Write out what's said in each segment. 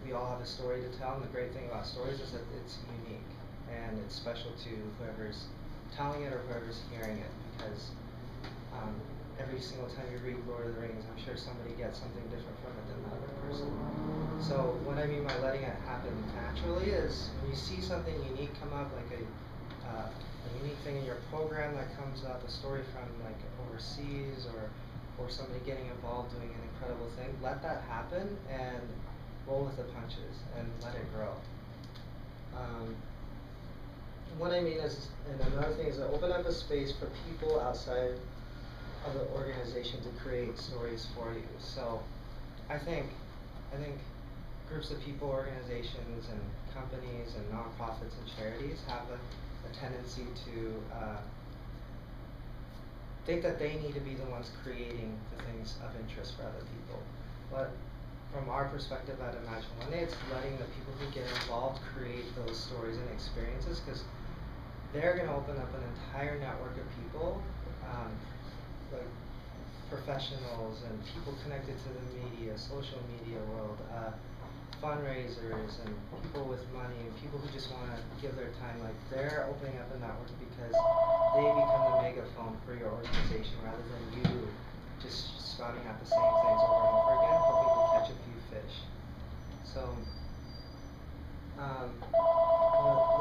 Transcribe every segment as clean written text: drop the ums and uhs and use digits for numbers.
we all have a story to tell, and the great thing about stories is that it's unique and it's special to whoever's telling it or whoever's hearing it, because every single time you read Lord of the Rings, I'm sure somebody gets something different from it than the other person. So what I mean by letting it happen naturally is when you see something unique come up, like a unique thing in your program that comes up, a story from like overseas, or somebody getting involved doing an incredible thing, let that happen and roll with the punches and let it grow. What I mean is, and another thing is to open up a space for people outside of the organization to create stories for you. So I think groups of people, organizations, and companies, and nonprofits and charities have a tendency to think that they need to be the ones creating the things of interest for other people. But from our perspective at Imagine One Day, it's letting the people who get involved create those stories and experiences, because they're going to open up an entire network of people, like professionals and people connected to the media, social media world, fundraisers, and people with money, and people who just want to give their time. Like, they're opening up a network because they become the megaphone for your organization, rather than you just spouting out the same things over and over again, hoping to catch a few fish. So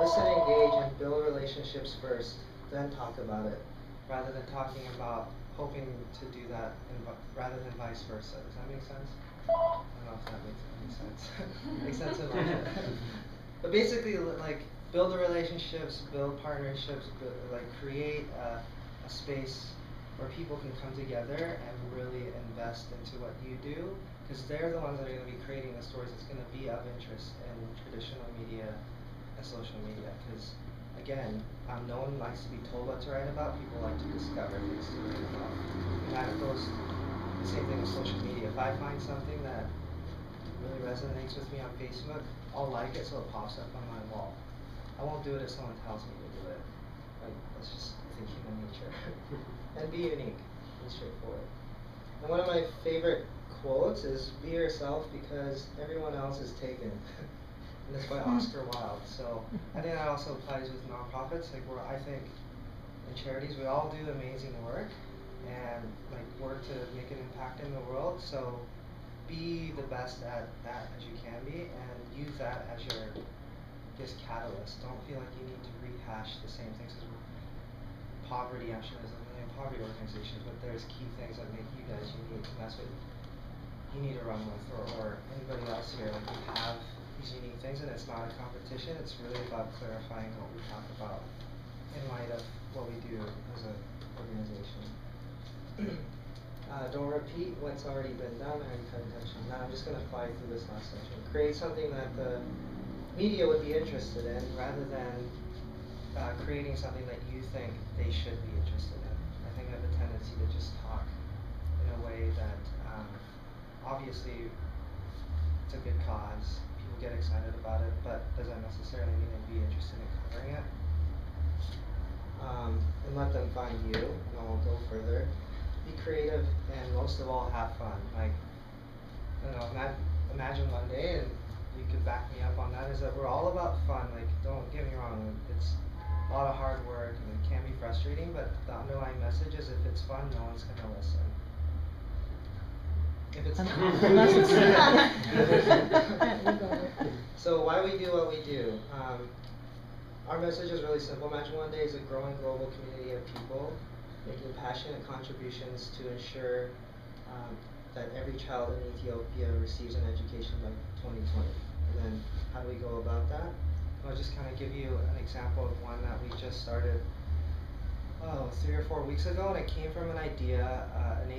listen, engage, and build relationships first, then talk about it, rather than talking about hoping to do that, rather than vice versa. Does that make sense? I don't know if that makes any sense. Makes sense in my head. But basically, like, build the relationships, build partnerships, create a space where people can come together and really invest into what you do, because they're the ones that are going to be creating the stories that's going to be of interest in traditional media and social media. Because again, no one likes to be told what to write about. People like to discover things to write about. And that goes the same thing with social media. If I find something that really resonates with me on Facebook, I'll like it so it pops up on my wall. I won't do it if someone tells me to do it. Like, that's just, I think, human nature. And be unique, be straightforward. And one of my favorite quotes is, "Be yourself because everyone else is taken." And it's by Oscar Wilde. So I think that also applies with nonprofits. Like, where I think in charities we all do amazing work and like work to make an impact in the world. So be the best at that as you can be, and use that as your catalyst. Don't feel like you need to rehash the same things. As poverty, I'm sure there's a million poverty organizations, but there's key things that make you guys unique, and that's what you need to run with, or anybody else here. Like, we have these unique things, and it's not a competition. It's really about clarifying what we talk about in light of what we do as an organization. Don't repeat what's already been done. I already kind of touched on that. I'm just going to fly through this last section. Create something that the media would be interested in, rather than creating something that you think they should be interested in. I think I have a tendency to just talk in a way that obviously it's a good cause. People get excited about it, but does that necessarily mean they'd be interested in covering it? And let them find you, and I'll go further. Be creative, and most of all, have fun. Like, I don't know, imagine one day, and you could back me up on that, is that we're all about fun. Like, don't get me wrong, it's a lot of hard work, and it can be frustrating, but the underlying message is, if it's fun, no one's going to listen. If it's So why we do what we do? Our message is really simple. Imagine One Day is a growing global community of people making passionate contributions to ensure that every child in Ethiopia receives an education by 2020. And then how do we go about that? I'll just kind of give you an example of one that we just started 3 or 4 weeks ago, and it came from an idea, an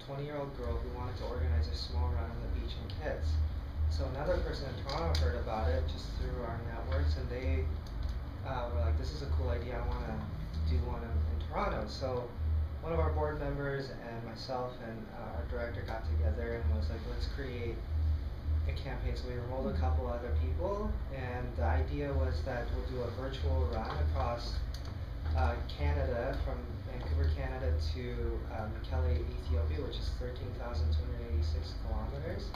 20-year-old girl who wanted to organize a small run on the beach in kids. So another person in Toronto heard about it just through our networks, and they were like, "This is a cool idea, I want to do one in Toronto." So one of our board members and myself and our director got together and was like, "Let's create a campaign." So we enrolled a couple other people, and the idea was that we'll do a virtual run across Canada, from Vancouver, Canada to Mekelle, Ethiopia, which is 13,286 kilometers.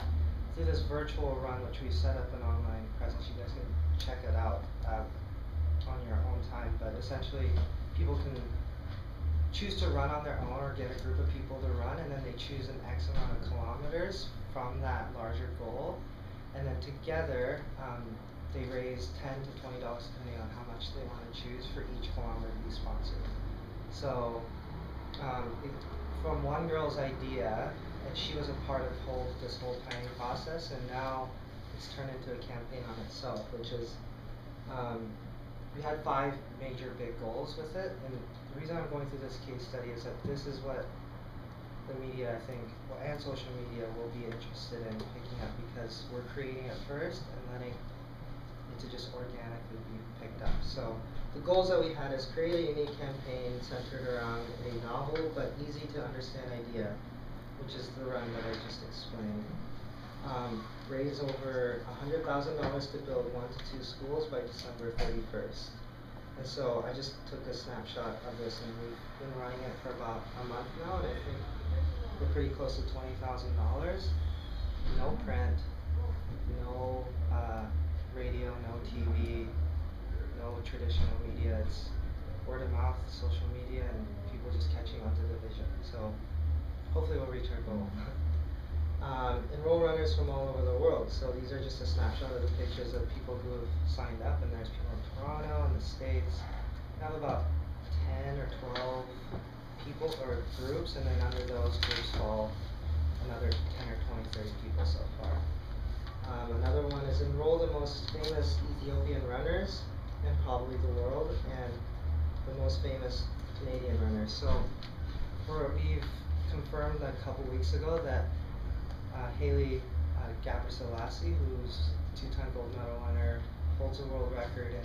do this virtual run, which we set up an online presence. You guys can check it out on your own time. But essentially, people can choose to run on their own or get a group of people to run, and then they choose an X amount of kilometers from that larger goal, and then together they raise $10 to $20 depending on how much they want to choose for each kilometer to be sponsored. So from one girl's idea, and she was a part of this whole planning process, and now it's turned into a campaign on itself, which is we had 5 major big goals with it, and the reason I'm going through this case study is that this is what the media, I think, and social media will be interested in picking up, because we're creating it first and letting it to just organically be picked up. So the goals that we had is create a unique campaign centered around a novel but easy to understand idea, which is the run that I just explained. Raise over $100,000 to build 1 to 2 schools by December 31st. And so I just took a snapshot of this, and we've been running it for about a month now, and I think we're pretty close to $20,000. No print, no radio, no TV, no traditional media. It's word of mouth, social media, and people just catching on to the vision. So hopefully we'll reach our goal. Enroll runners from all over the world. So these are just a snapshot of the pictures of people who have signed up, and there's people in Toronto and the States. We have about 10 or 12 people or groups, and then under those groups fall another 10 or 20, 30 people so far. Another one is enroll the most famous Ethiopian runners and probably the world, and the most famous Canadian runners. So we've confirmed a couple weeks ago that Leigh who's 2-time gold medal winner, holds a world record in